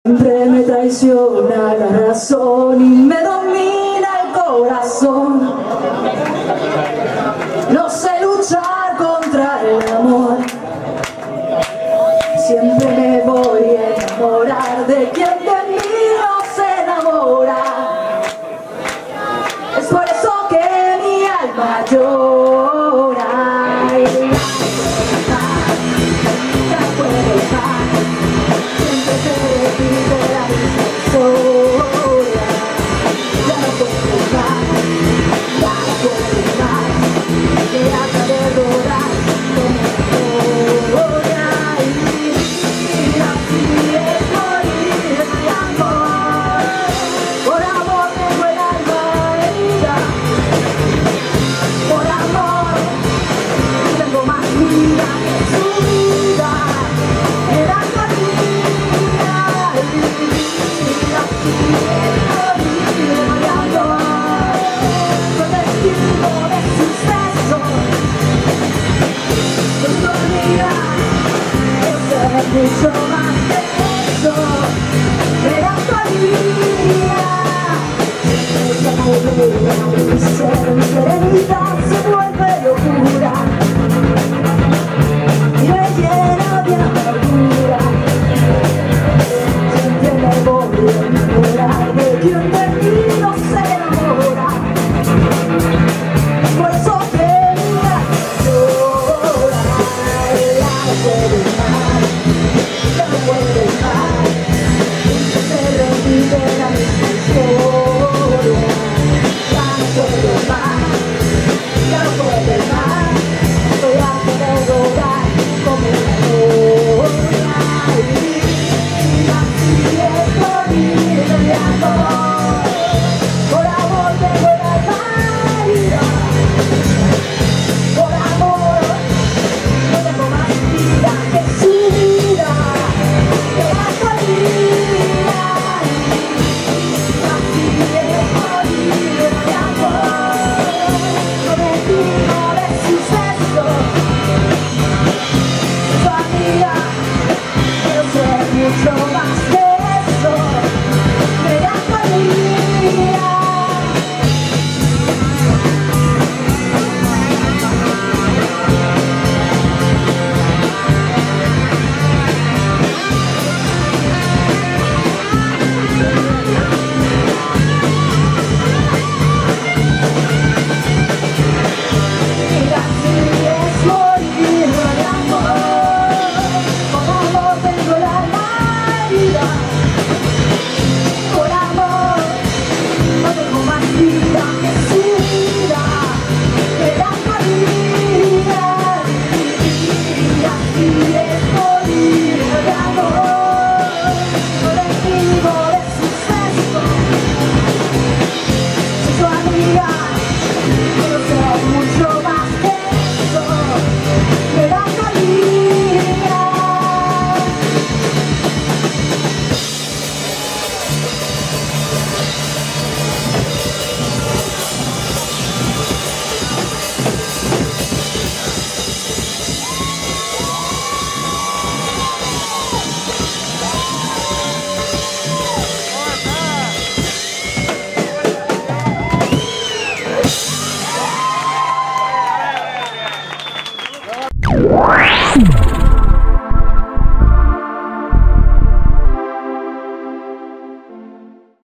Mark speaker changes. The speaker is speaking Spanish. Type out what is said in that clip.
Speaker 1: Siempre me traiciona la razón y me domina el corazón. No sé luchar contra el amor. Siempre me voy a enamorar de quien de mí no se enamora. Es por eso que mi alma llora. Ya puedo más. Siempre se repite la misma historia. Ya no puedo más, ya no puedo más. Que hasta de rodar como gloria. Y así es morir de amor. Por amor tengo el alma herida. Por amor tengo más vida que su vida. El alma mía. Y así es morir de amor. Con el tiempo de sus besos. Dormía, eso es mucho más que eso. Era tu alegría. Esa alegría, mi ser, mi serenidad se vuelve locura y me llena de amargura. Siempre me voy a enamorar de quien de mí no se enamora. Por eso que mi alma llora. Ya no puedo más, ya no puedo más. Se repite la misma historia. Ya no puedo más, ya no puedo más. Estoy harta de rodar como una gloria. Y así es morir de amor. Por amor tengo el alma herida. Por